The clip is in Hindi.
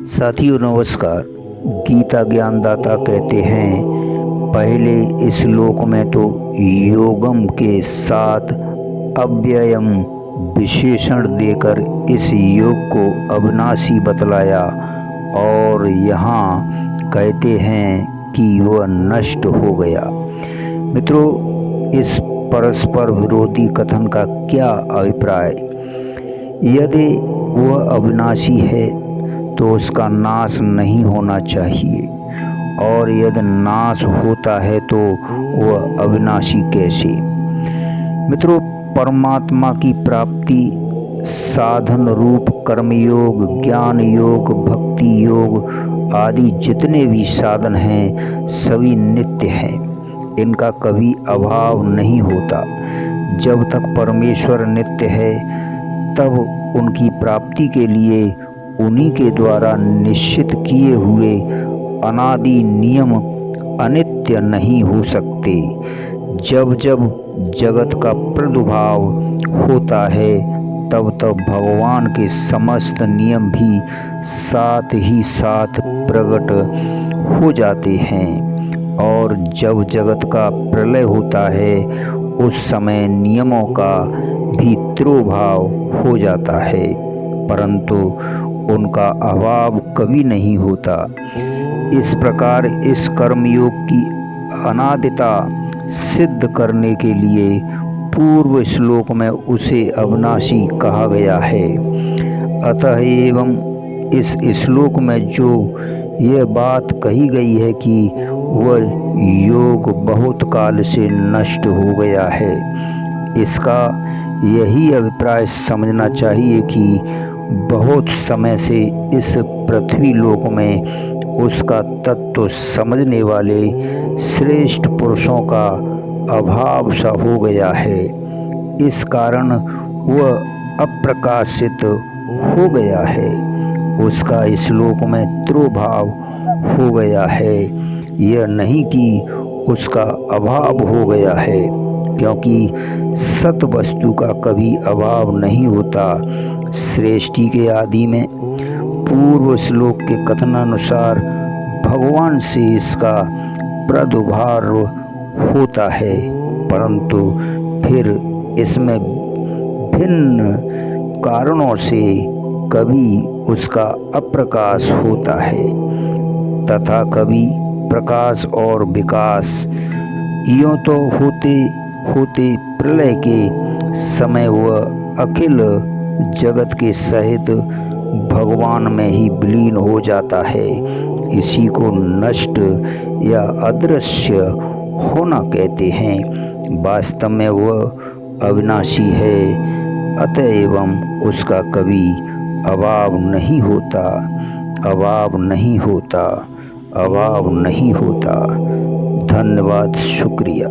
साथियों नमस्कार। गीता ज्ञानदाता कहते हैं, पहले श्लोक में तो योगम के साथ अव्ययम विशेषण देकर इस योग को अविनाशी बतलाया और यहाँ कहते हैं कि वह नष्ट हो गया। मित्रों, इस परस्पर विरोधी कथन का क्या अभिप्राय? यदि वह अविनाशी है तो उसका नाश नहीं होना चाहिए, और यदि नाश होता है तो वह अविनाशी कैसे? मित्रों, परमात्मा की प्राप्ति साधन रूप कर्मयोग, ज्ञान योग, भक्ति योग आदि जितने भी साधन हैं सभी नित्य हैं। इनका कभी अभाव नहीं होता। जब तक परमेश्वर नित्य है तब उनकी प्राप्ति के लिए उन्हीं के द्वारा निश्चित किए हुए अनादि नियम अनित्य नहीं हो सकते। जब जब जगत का प्रादुर्भाव होता है तब तब भगवान के समस्त नियम भी साथ ही साथ प्रकट हो जाते हैं, और जब जगत का प्रलय होता है उस समय नियमों का भी तिरोभाव हो जाता है, परंतु उनका अभाव कभी नहीं होता। इस प्रकार इस कर्मयोग की अनादिता सिद्ध करने के लिए पूर्व श्लोक में उसे अविनाशी कहा गया है। अतः एवं इस श्लोक में जो यह बात कही गई है कि वह योग बहुत काल से नष्ट हो गया है, इसका यही अभिप्राय समझना चाहिए कि बहुत समय से इस पृथ्वी लोक में उसका तत्व समझने वाले श्रेष्ठ पुरुषों का अभाव सा हो गया है। इस कारण वह अप्रकाशित हो गया है, उसका इस लोक में तिरोभाव हो गया है। यह नहीं कि उसका अभाव हो गया है, क्योंकि सत वस्तु का कभी अभाव नहीं होता। सृष्टि के आदि में पूर्व श्लोक के कथनानुसार भगवान से इसका प्रादुर्भाव होता है, परंतु फिर इसमें भिन्न कारणों से कभी उसका अप्रकाश होता है तथा कभी प्रकाश और विकास। यूँ तो होते होते प्रलय के समय वह अखिल जगत के सहित भगवान में ही विलीन हो जाता है। इसी को नष्ट या अदृश्य होना कहते हैं। वास्तव में वह अविनाशी है, अतएव उसका कभी अभाव नहीं होता, अभाव नहीं होता, अभाव नहीं होता। धन्यवाद, शुक्रिया।